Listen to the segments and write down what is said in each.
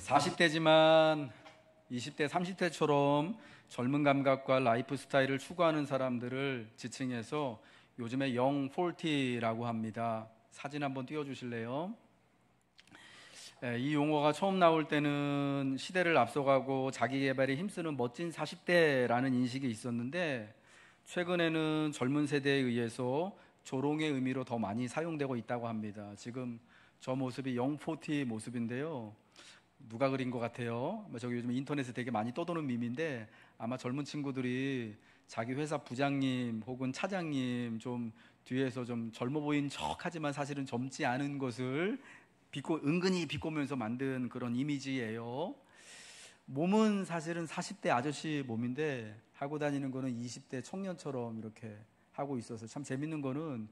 40대지만 20대, 30대처럼 젊은 감각과 라이프 스타일을 추구하는 사람들을 지칭해서 요즘에 영40라고 합니다. 사진 한번 띄워주실래요? 이 용어가 처음 나올 때는 시대를 앞서가고 자기 개발에 힘쓰는 멋진 40대라는 인식이 있었는데, 최근에는 젊은 세대에 의해서 조롱의 의미로 더 많이 사용되고 있다고 합니다. 지금 저 모습이 영40 모습인데요. 누가 그린 것 같아요? 저기 요즘 인터넷에 되게 많이 떠도는 밈인데, 아마 젊은 친구들이 자기 회사 부장님 혹은 차장님 좀 뒤에서 좀 젊어 보인 척하지만 사실은 젊지 않은 것을 은근히 비꼬면서 만든 그런 이미지예요. 몸은 사실은 40대 아저씨 몸인데 하고 다니는 거는 20대 청년처럼 이렇게 하고 있어서 참 재밌는 거는,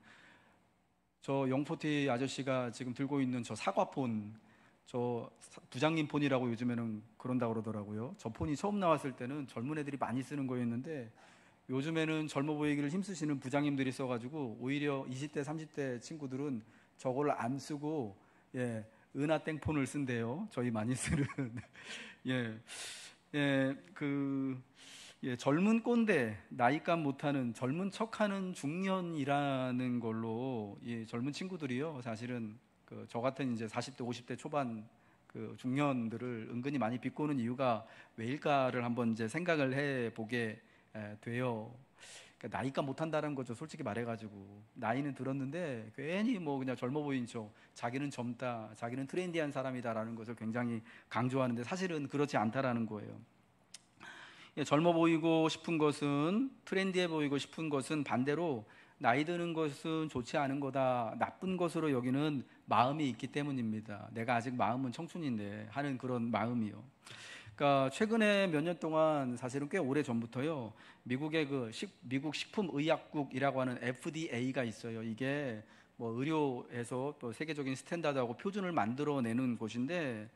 저 영포티 아저씨가 지금 들고 있는 저 사과폰, 저 부장님 폰이라고 요즘에는 그런다고 그러더라고요. 저 폰이 처음 나왔을 때는 젊은 애들이 많이 쓰는 거였는데, 요즘에는 젊어 보이기를 힘쓰시는 부장님들이 써가지고 오히려 20대 30대 친구들은 저걸 안 쓰고 은하땡 폰을 쓴대요. 저희 많이 쓰는 젊은 꼰대, 나이값 못하는 젊은 척하는 중년이라는 걸로 젊은 친구들이요, 사실은 저 같은 이제 40대 50대 초반 중년들을 은근히 많이 비꼬는 이유가 왜일까를 한번 이제 생각을 해보게 돼요. 그러니까 나이값 못한다는 거죠. 솔직히 말해가지고 나이는 들었는데 괜히 뭐 그냥 젊어 보인 척, 자기는 젊다, 자기는 트렌디한 사람이다라는 것을 굉장히 강조하는데, 사실은 그렇지 않다라는 거예요. 젊어 보이고 싶은 것은, 트렌디해 보이고 싶은 것은 반대로 나이 드는 것은 좋지 않은 거다, 나쁜 것으로 여기는 마음이 있기 때문입니다. 내가 아직 마음은 청춘인데 하는 그런 마음이요. 그러니까 최근에 몇 년 동안, 사실은 꽤 오래 전부터요, 미국의 미국 식품의약국이라고 하는 FDA가 있어요. 이게 뭐 의료에서 또 세계적인 스탠다드하고 표준을 만들어내는 곳인데,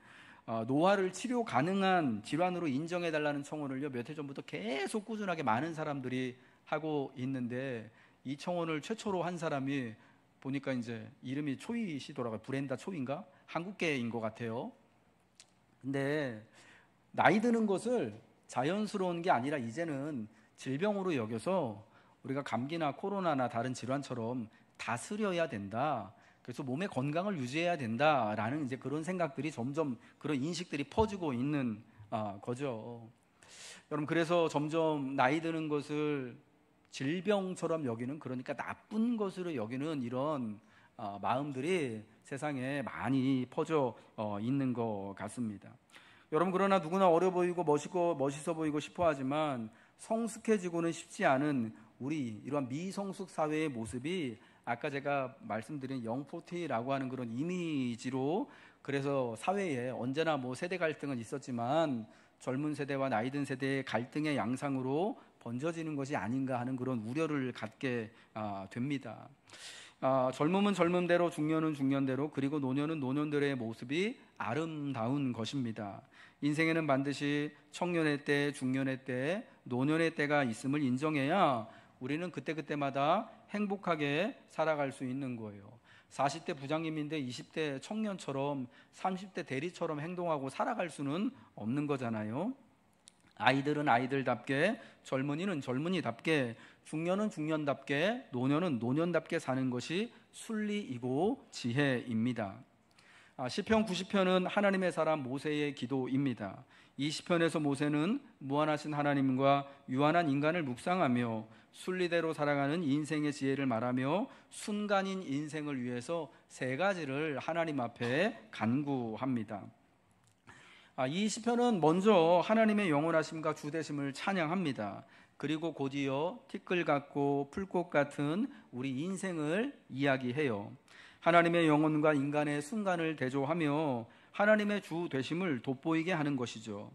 노화를 치료 가능한 질환으로 인정해달라는 청원을요, 몇 해 전부터 계속 꾸준하게 많은 사람들이 하고 있는데, 이 청원을 최초로 한 사람이 보니까 이제 이름이 초이시더라고요. 브렌다 초인가? 한국계인 것 같아요. 근데 나이 드는 것을 자연스러운 게 아니라 이제는 질병으로 여겨서 우리가 감기나 코로나나 다른 질환처럼 다스려야 된다, 그래서 몸의 건강을 유지해야 된다라는 이제 그런 생각들이 점점, 그런 인식들이 퍼지고 있는 거죠. 여러분, 그래서 점점 나이 드는 것을 질병처럼 여기는, 그러니까 나쁜 것으로 여기는 이런 마음들이 세상에 많이 퍼져 있는 것 같습니다. 여러분, 그러나 누구나 어려 보이고 멋있어 보이고 싶어 하지만 성숙해지고는 쉽지 않은 우리 이러한 미성숙 사회의 모습이, 아까 제가 말씀드린 영40라고 하는 그런 이미지로, 그래서 사회에 언제나 뭐 세대 갈등은 있었지만 젊은 세대와 나이 든 세대의 갈등의 양상으로 번져지는 것이 아닌가 하는 그런 우려를 갖게 됩니다. 젊음은 젊음대로, 중년은 중년대로, 그리고 노년은 노년들의 모습이 아름다운 것입니다. 인생에는 반드시 청년의 때, 중년의 때, 노년의 때가 있음을 인정해야 우리는 그때그때마다 행복하게 살아갈 수 있는 거예요. 40대 부장님인데 20대 청년처럼, 30대 대리처럼 행동하고 살아갈 수는 없는 거잖아요. 아이들은 아이들답게, 젊은이는 젊은이답게, 중년은 중년답게, 노년은 노년답게 사는 것이 순리이고 지혜입니다. 시편 90편은 하나님의 사람 모세의 기도입니다. 이 시편에서 모세는 무한하신 하나님과 유한한 인간을 묵상하며 순리대로 살아가는 인생의 지혜를 말하며 순간인 인생을 위해서 세 가지를 하나님 앞에 간구합니다. 이 시편은 먼저 하나님의 영원하심과 주되심을 찬양합니다. 그리고 곧이어 티끌 같고 풀꽃 같은 우리 인생을 이야기해요. 하나님의 영혼과 인간의 순간을 대조하며 하나님의 주 되심을 돋보이게 하는 것이죠.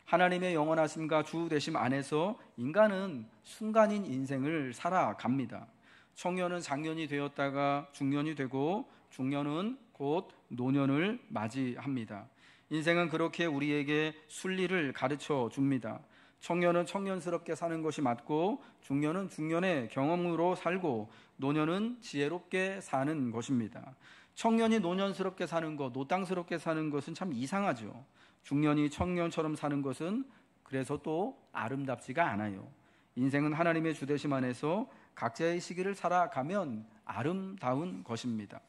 하나님의 영원하심과 주 되심 안에서 인간은 순간인 인생을 살아갑니다. 청년은 장년이 되었다가 중년이 되고, 중년은 곧 노년을 맞이합니다. 인생은 그렇게 우리에게 순리를 가르쳐 줍니다. 청년은 청년스럽게 사는 것이 맞고, 중년은 중년의 경험으로 살고, 노년은 지혜롭게 사는 것입니다. 청년이 노년스럽게 사는 것, 노땅스럽게 사는 것은 참 이상하죠. 중년이 청년처럼 사는 것은 그래서 또 아름답지가 않아요. 인생은 하나님의 주대심 안에서 각자의 시기를 살아가면 아름다운 것입니다.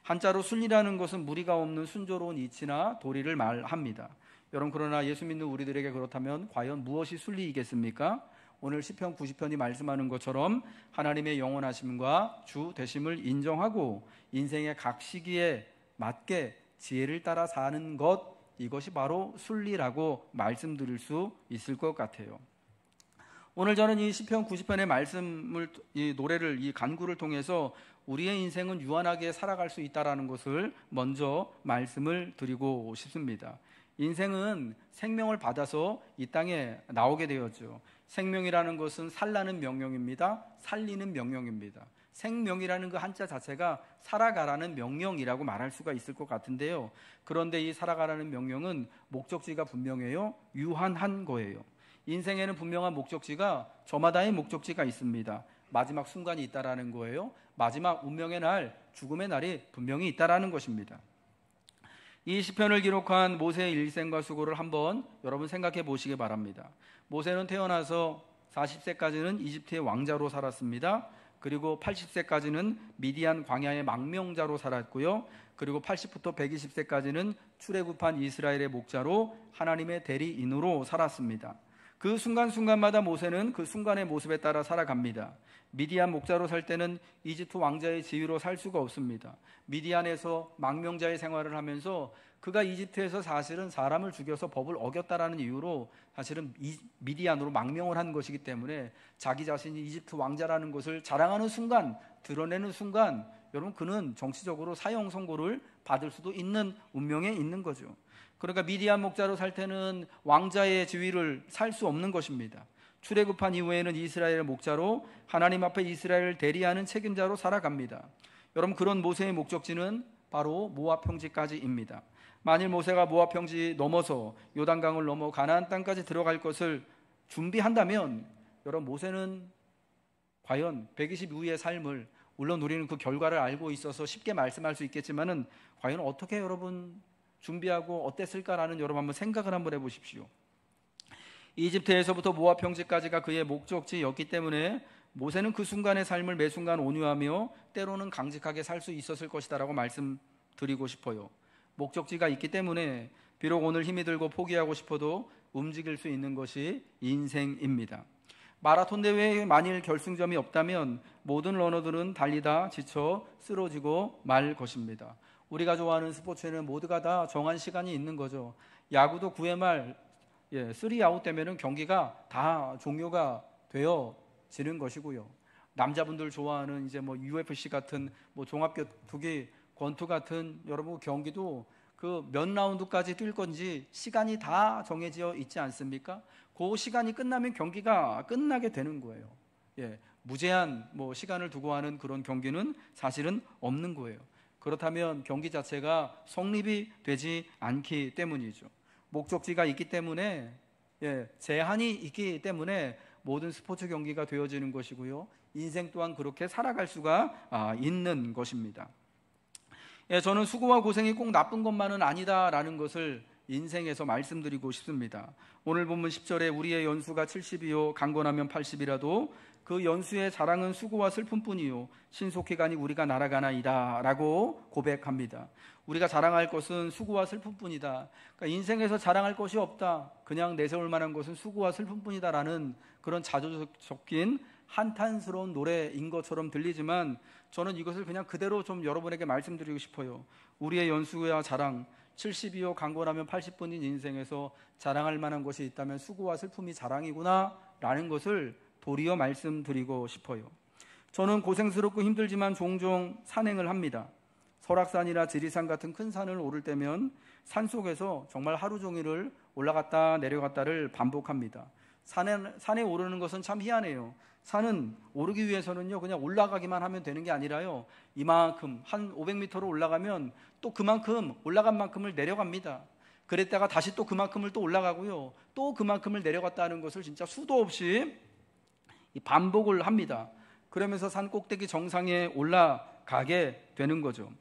한자로 순리라는 것은 무리가 없는 순조로운 이치나 도리를 말합니다. 여러분, 그러나 예수 믿는 우리들에게 그렇다면 과연 무엇이 순리이겠습니까? 오늘 시편 90편이 말씀하는 것처럼 하나님의 영원하심과 주 되심을 인정하고 인생의 각 시기에 맞게 지혜를 따라 사는 것, 이것이 바로 순리라고 말씀드릴 수 있을 것 같아요. 오늘 저는 이 시편 90편의 말씀을, 이 노래를, 이 간구를 통해서 우리의 인생은 유한하게 살아갈 수 있다는 것을 먼저 말씀을 드리고 싶습니다. 인생은 생명을 받아서 이 땅에 나오게 되었죠. 생명이라는 것은 살라는 명령입니다. 살리는 명령입니다. 생명이라는 그 한자 자체가 살아가라는 명령이라고 말할 수가 있을 것 같은데요. 그런데 이 살아가라는 명령은 목적지가 분명해요. 유한한 거예요. 인생에는 분명한 목적지가, 저마다의 목적지가 있습니다. 마지막 순간이 있다라는 거예요. 마지막 운명의 날, 죽음의 날이 분명히 있다라는 것입니다. 이 시편을 기록한 모세의 일생과 수고를 한번 여러분 생각해 보시기 바랍니다. 모세는 태어나서 40세까지는 이집트의 왕자로 살았습니다. 그리고 80세까지는 미디안 광야의 망명자로 살았고요. 그리고 80부터 120세까지는 출애굽한 이스라엘의 목자로 하나님의 대리인으로 살았습니다. 그 순간순간마다 모세는 그 순간의 모습에 따라 살아갑니다. 미디안 목자로 살 때는 이집트 왕자의 지위로 살 수가 없습니다. 미디안에서 망명자의 생활을 하면서 그가 이집트에서 사실은 사람을 죽여서 법을 어겼다라는 이유로 사실은 미디안으로 망명을 한 것이기 때문에 자기 자신이 이집트 왕자라는 것을 자랑하는 순간, 드러내는 순간, 여러분, 그는 정치적으로 사형 선고를 받을 수도 있는 운명에 있는 거죠. 그러니까 미디안 목자로 살 때는 왕자의 지위를 살 수 없는 것입니다. 출애굽한 이후에는 이스라엘의 목자로 하나님 앞에 이스라엘을 대리하는 책임자로 살아갑니다. 여러분, 그런 모세의 목적지는 바로 모압 평지까지입니다. 만일 모세가 모압 평지 넘어서 요단강을 넘어 가나안 땅까지 들어갈 것을 준비한다면, 여러분, 모세는 과연 120 이후의 삶을, 물론 우리는 그 결과를 알고 있어서 쉽게 말씀할 수 있겠지만은 과연 어떻게 여러분 준비하고 어땠을까라는 여러분 한번 생각을 한번 해보십시오. 이집트에서부터 모압 평지까지가 그의 목적지였기 때문에 모세는 그 순간의 삶을 매 순간 온유하며 때로는 강직하게 살 수 있었을 것이다라고 말씀드리고 싶어요. 목적지가 있기 때문에 비록 오늘 힘이 들고 포기하고 싶어도 움직일 수 있는 것이 인생입니다. 마라톤 대회에 만일 결승점이 없다면 모든 러너들은 달리다 지쳐 쓰러지고 말 것입니다. 우리가 좋아하는 스포츠에는 모두가 다 정한 시간이 있는 거죠. 야구도 9회 말 3아웃 되면은 경기가 다 종료가 되어지는 것이고요. 남자분들 좋아하는 이제 뭐 UFC 같은 뭐 종합격투기 권투 같은 여러분 경기도 그 몇 라운드까지 뛸 건지 시간이 다 정해져 있지 않습니까? 그 시간이 끝나면 경기가 끝나게 되는 거예요. 무제한 뭐 시간을 두고 하는 그런 경기는 사실은 없는 거예요. 그렇다면 경기 자체가 성립이 되지 않기 때문이죠. 목적지가 있기 때문에, 제한이 있기 때문에 모든 스포츠 경기가 되어지는 것이고요. 인생 또한 그렇게 살아갈 수가 있는 것입니다. 저는 수고와 고생이 꼭 나쁜 것만은 아니다라는 것을 인생에서 말씀드리고 싶습니다. 오늘 본문 10절에 우리의 연수가 70이요 강건하면 80이라도 그 연수의 자랑은 수고와 슬픔뿐이요 신속히 가니 우리가 날아가나이다 라고 고백합니다. 우리가 자랑할 것은 수고와 슬픔뿐이다. 그러니까 인생에서 자랑할 것이 없다, 그냥 내세울 만한 것은 수고와 슬픔뿐이다 라는 그런 자조 섞인 한탄스러운 노래인 것처럼 들리지만 저는 이것을 그냥 그대로 좀 여러분에게 말씀드리고 싶어요. 우리의 연수와 자랑, 70이요 강건하면 80분인 인생에서 자랑할 만한 것이 있다면 수고와 슬픔이 자랑이구나 라는 것을 도리어 말씀드리고 싶어요. 저는 고생스럽고 힘들지만 종종 산행을 합니다. 설악산이나 지리산 같은 큰 산을 오를 때면 산속에서 정말 하루 종일을 올라갔다 내려갔다를 반복합니다. 산에 오르는 것은 참 희한해요. 산은 오르기 위해서는요 그냥 올라가기만 하면 되는 게 아니라요, 이만큼 한 500m로 올라가면 또 그만큼 올라간 만큼을 내려갑니다. 그랬다가 다시 또 그만큼을 또 올라가고요, 또 그만큼을 내려갔다는 것을 진짜 수도 없이 반복을 합니다. 그러면서 산 꼭대기 정상에 올라가게 되는 거죠.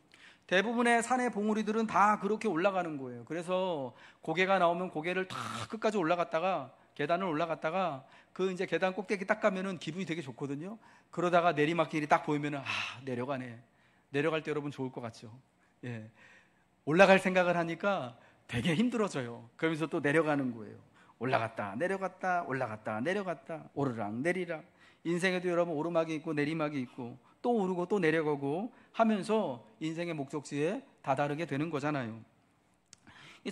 대부분의 산의 봉우리들은 다 그렇게 올라가는 거예요. 그래서 고개가 나오면 고개를 다 끝까지 올라갔다가 계단을 올라갔다가 그 이제 계단 꼭대기 딱 가면은 기분이 되게 좋거든요. 그러다가 내리막길이 딱 보이면은 내려가네. 내려갈 때 여러분 좋을 것 같죠? 예. 올라갈 생각을 하니까 되게 힘들어져요. 그러면서 또 내려가는 거예요. 올라갔다 내려갔다 올라갔다 내려갔다 오르락 내리락. 인생에도 여러분 오르막이 있고 내리막이 있고 또 오르고 또 내려가고 하면서 인생의 목적지에 다다르게 되는 거잖아요.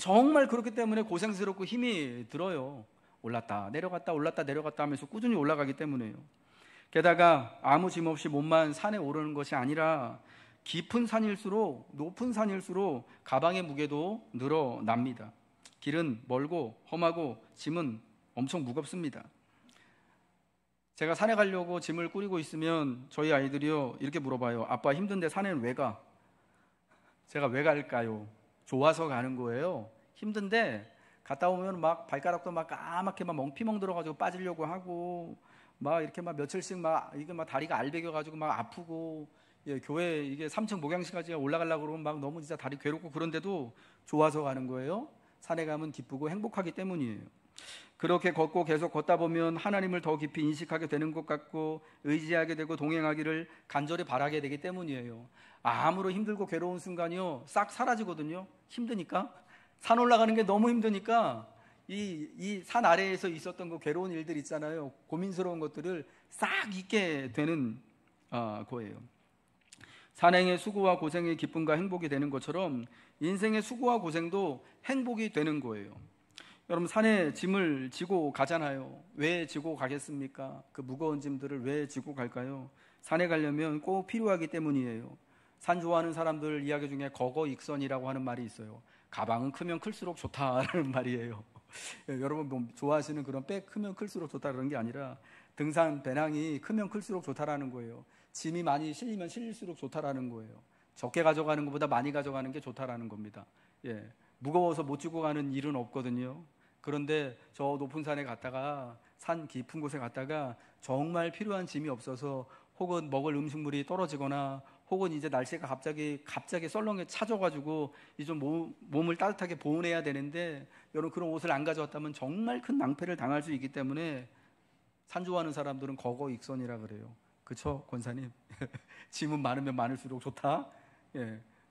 정말 그렇기 때문에 고생스럽고 힘이 들어요. 올랐다 내려갔다 올랐다 내려갔다 하면서 꾸준히 올라가기 때문에요. 게다가 아무 짐 없이 몸만 산에 오르는 것이 아니라 깊은 산일수록 높은 산일수록 가방의 무게도 늘어납니다. 길은 멀고 험하고 짐은 엄청 무겁습니다. 제가 산에 가려고 짐을 꾸리고 있으면 저희 아이들이요 이렇게 물어봐요. 아빠 힘든데 산에는 왜 가? 제가 왜 갈까요? 좋아서 가는 거예요. 힘든데 갔다 오면 막 발가락도 막 까맣게 막 멍피멍 들어가지고 빠지려고 하고 막 이렇게 막 며칠씩 막 이게 막 다리가 알배겨가지고 막 아프고 교회 이게 3층 목양실까지 올라가려고 그러면 막 너무 진짜 다리 괴롭고 그런데도 좋아서 가는 거예요. 산에 가면 기쁘고 행복하기 때문이에요. 그렇게 걷고 계속 걷다 보면 하나님을 더 깊이 인식하게 되는 것 같고 의지하게 되고 동행하기를 간절히 바라게 되기 때문이에요. 아무로 힘들고 괴로운 순간이요 싹 사라지거든요. 힘드니까 산 올라가는 게 너무 힘드니까 이 산 아래에서 있었던 그 괴로운 일들 있잖아요. 고민스러운 것들을 싹 잊게 되는 거예요. 산행의 수고와 고생의 기쁨과 행복이 되는 것처럼 인생의 수고와 고생도 행복이 되는 거예요. 여러분 산에 짐을 지고 가잖아요. 왜 지고 가겠습니까? 그 무거운 짐들을 왜 지고 갈까요? 산에 가려면 꼭 필요하기 때문이에요. 산 좋아하는 사람들 이야기 중에 거거익선이라고 하는 말이 있어요. 가방은 크면 클수록 좋다라는 말이에요. 여러분 뭐 좋아하시는 그런 백 크면 클수록 좋다라는 게 아니라 등산 배낭이 크면 클수록 좋다라는 거예요. 짐이 많이 실리면 실릴수록 좋다라는 거예요. 적게 가져가는 것보다 많이 가져가는 게 좋다라는 겁니다. 무거워서 못 지고 가는 일은 없거든요. 그런데 저 높은 산에 갔다가 산 깊은 곳에 갔다가 정말 필요한 짐이 없어서 혹은 먹을 음식물이 떨어지거나 혹은 이제 날씨가 갑자기 썰렁해 차져가지고 이제 몸을 따뜻하게 보온해야 되는데 여러분 그런 옷을 안 가져왔다면 정말 큰 낭패를 당할 수 있기 때문에 산 좋아하는 사람들은 거거익선이라 그래요. 그쵸 권사님? 짐은 많으면 많을수록 좋다.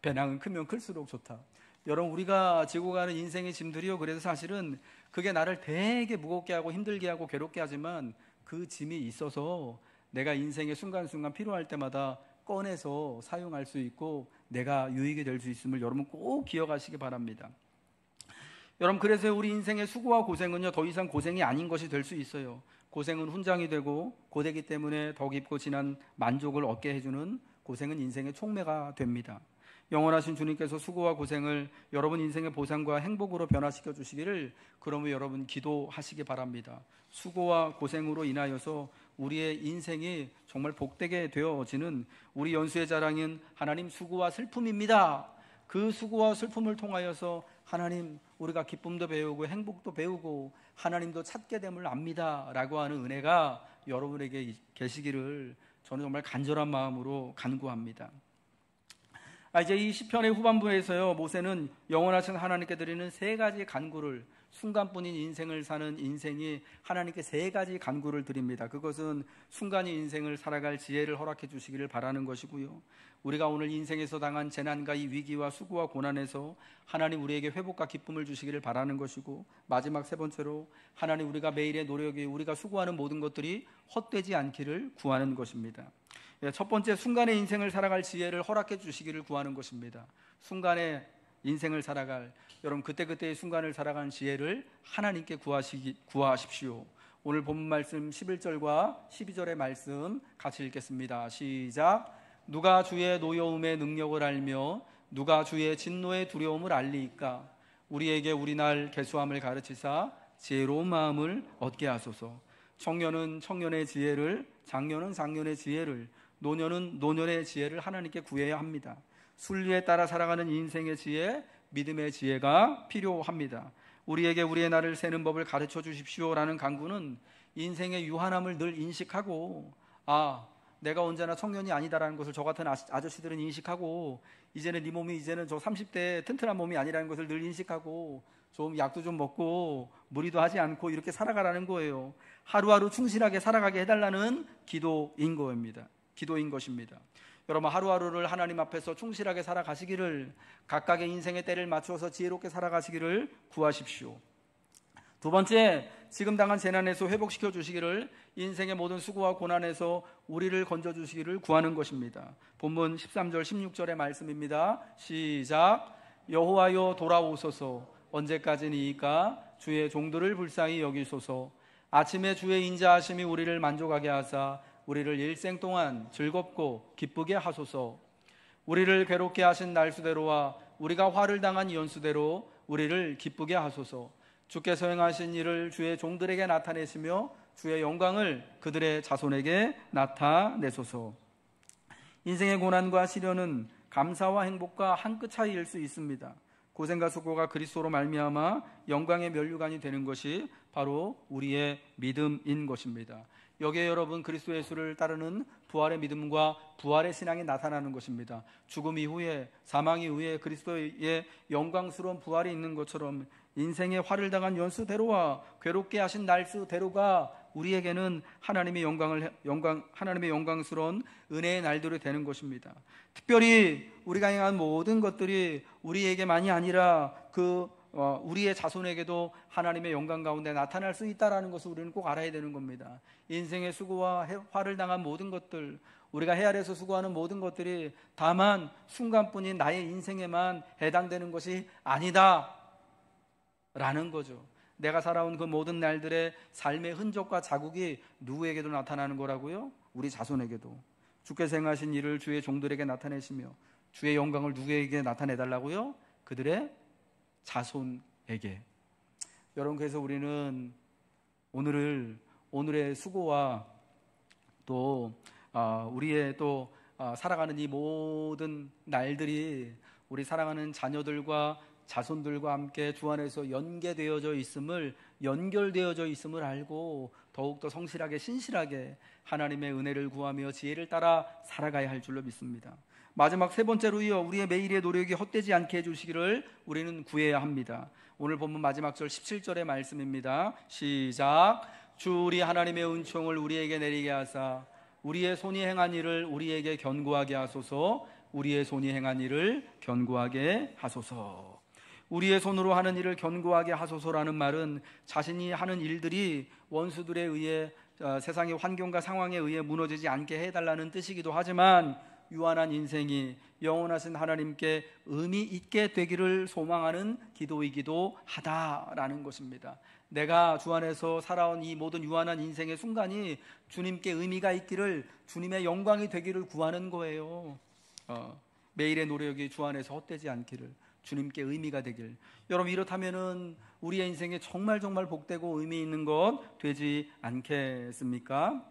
배낭은 크면 클수록 좋다. 여러분 우리가 지고 가는 인생의 짐들이요 그래서 사실은 그게 나를 되게 무겁게 하고 힘들게 하고 괴롭게 하지만 그 짐이 있어서 내가 인생의 순간순간 필요할 때마다 꺼내서 사용할 수 있고 내가 유익이 될 수 있음을 여러분 꼭 기억하시기 바랍니다. 여러분 그래서 우리 인생의 수고와 고생은요 더 이상 고생이 아닌 것이 될 수 있어요. 고생은 훈장이 되고 고되기 때문에 더 깊고 진한 만족을 얻게 해주는 고생은 인생의 촉매가 됩니다. 영원하신 주님께서 수고와 고생을 여러분 인생의 보상과 행복으로 변화시켜 주시기를 그러면 여러분 기도하시기 바랍니다. 수고와 고생으로 인하여서 우리의 인생이 정말 복되게 되어지는 우리 연수의 자랑인 하나님 수고와 슬픔입니다. 그 수고와 슬픔을 통하여서 하나님 우리가 기쁨도 배우고 행복도 배우고 하나님도 찾게 됨을 압니다 라고 하는 은혜가 여러분에게 계시기를 저는 정말 간절한 마음으로 간구합니다. 이제 이 시편의 후반부에서요 모세는 영원하신 하나님께 드리는 세 가지 간구를 순간뿐인 인생을 사는 인생이 하나님께 세 가지 간구를 드립니다. 그것은 순간의 인생을 살아갈 지혜를 허락해 주시기를 바라는 것이고요. 우리가 오늘 인생에서 당한 재난과 이 위기와 수고와 고난에서 하나님 우리에게 회복과 기쁨을 주시기를 바라는 것이고 마지막 세 번째로 하나님 우리가 매일의 노력이 우리가 수고하는 모든 것들이 헛되지 않기를 구하는 것입니다. 첫 번째 순간의 인생을 살아갈 지혜를 허락해 주시기를 구하는 것입니다. 순간의 인생을 살아갈 여러분 그때그때의 순간을 살아가는 지혜를 하나님께 구하십시오. 오늘 본문 말씀 11절과 12절의 말씀 같이 읽겠습니다. 시작. 누가 주의 노여움의 능력을 알며 누가 주의 진노의 두려움을 알리이까. 우리에게 우리날 계수함을 가르치사 지혜로운 마음을 얻게 하소서. 청년은 청년의 지혜를, 장년은 장년의 지혜를, 노년은 노년의 지혜를 하나님께 구해야 합니다. 순리에 따라 살아가는 인생의 지혜, 믿음의 지혜가 필요합니다. 우리에게 우리의 날을 세는 법을 가르쳐 주십시오라는 간구는 인생의 유한함을 늘 인식하고 내가 언제나 청년이 아니다라는 것을 저 같은 아저씨들은 인식하고, 이제는 네 몸이 이제는 저 30대 튼튼한 몸이 아니라는 것을 늘 인식하고, 좀 약도 좀 먹고 무리도 하지 않고 이렇게 살아가라는 거예요. 하루하루 충실하게 살아가게 해달라는 기도인 것입니다. 여러분, 하루하루를 하나님 앞에서 충실하게 살아가시기를, 각각의 인생의 때를 맞추어서 지혜롭게 살아가시기를 구하십시오. 두 번째, 지금 당한 재난에서 회복시켜 주시기를, 인생의 모든 수고와 고난에서 우리를 건져 주시기를 구하는 것입니다. 본문 13절 16절의 말씀입니다. 시작. 여호와여 돌아오소서. 언제까지니이까? 주의 종들을 불쌍히 여기소서. 아침에 주의 인자하심이 우리를 만족하게 하사 우리를 일생 동안 즐겁고 기쁘게 하소서. 우리를 괴롭게 하신 날수대로와 우리가 화를 당한 연수대로 우리를 기쁘게 하소서. 주께서 행하신 일을 주의 종들에게 나타내시며 주의 영광을 그들의 자손에게 나타내소서. 인생의 고난과 시련은 감사와 행복과 한 끗 차이일 수 있습니다. 고생과 수고가 그리스도로 말미암아 영광의 면류관이 되는 것이 바로 우리의 믿음인 것입니다. 여기에 여러분, 그리스도 예수를 따르는 부활의 믿음과 부활의 신앙이 나타나는 것입니다. 죽음 이후에, 사망 이후에 그리스도의 영광스러운 부활이 있는 것처럼 인생의 화를 당한 연수대로와 괴롭게 하신 날수대로가 우리에게는 하나님의 영광스러운 은혜의 날들이 되는 것입니다. 특별히 우리가 행한 모든 것들이 우리에게만이 아니라 우리의 자손에게도 하나님의 영광 가운데 나타날 수 있다는 것을 우리는 꼭 알아야 되는 겁니다. 인생의 수고와 화를 당한 모든 것들, 우리가 헤아려서 수고하는 모든 것들이 다만 순간뿐인 나의 인생에만 해당되는 것이 아니다 라는 거죠. 내가 살아온 그 모든 날들의 삶의 흔적과 자국이 누구에게도 나타나는 거라고요? 우리 자손에게도. 주께서 행하신 일을 주의 종들에게 나타내시며 주의 영광을 누구에게 나타내달라고요? 그들의 자손에게. 여러분, 그래서 우리는 오늘의 수고와 또 우리의 또 살아가는 이 모든 날들이 우리 사랑하는 자녀들과 자손들과 함께 주 안에서 연계되어져 있음을 알고 더욱더 성실하게 신실하게 하나님의 은혜를 구하며 지혜를 따라 살아가야 할 줄로 믿습니다. 마지막 세 번째로요, 우리의 매일의 노력이 헛되지 않게 해주시기를 우리는 구해야 합니다. 오늘 본문 마지막 절 17절의 말씀입니다. 시작. 주 우리 하나님의 은총을 우리에게 내리게 하사 우리의 손이 행한 일을 우리에게 견고하게 하소서. 우리의 손이 행한 일을 견고하게 하소서. 우리의 손으로 하는 일을 견고하게 하소서라는 말은 자신이 하는 일들이 원수들에 의해, 세상의 환경과 상황에 의해 무너지지 않게 해달라는 뜻이기도 하지만, 유한한 인생이 영원하신 하나님께 의미 있게 되기를 소망하는 기도이기도 하다라는 것입니다. 내가 주 안에서 살아온 이 모든 유한한 인생의 순간이 주님께 의미가 있기를, 주님의 영광이 되기를 구하는 거예요. 매일의 노력이 주 안에서 헛되지 않기를, 주님께 의미가 되길. 여러분, 이렇다면은 우리의 인생에 정말 복되고 의미 있는 것 되지 않겠습니까?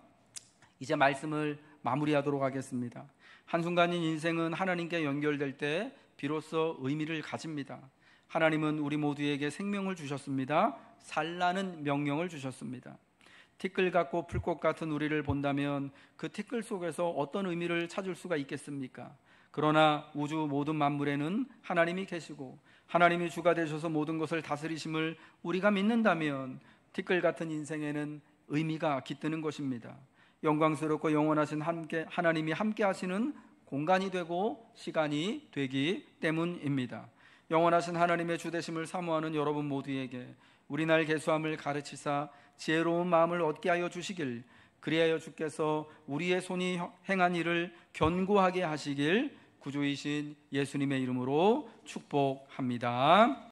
이제 말씀을 마무리하도록 하겠습니다. 한순간인 인생은 하나님께 연결될 때 비로소 의미를 가집니다. 하나님은 우리 모두에게 생명을 주셨습니다. 살라는 명령을 주셨습니다. 티끌 같고 풀꽃 같은 우리를 본다면 그 티끌 속에서 어떤 의미를 찾을 수가 있겠습니까? 그러나 우주 모든 만물에는 하나님이 계시고 하나님이 주가 되셔서 모든 것을 다스리심을 우리가 믿는다면 티끌 같은 인생에는 의미가 깃드는 것입니다. 영광스럽고 영원하신 하나님이 함께 하시는 공간이 되고 시간이 되기 때문입니다. 영원하신 하나님의 주되심을 사모하는 여러분 모두에게 우리날 계수함을 가르치사 지혜로운 마음을 얻게 하여 주시길, 그리하여 주께서 우리의 손이 행한 일을 견고하게 하시길 구주이신 예수님의 이름으로 축복합니다.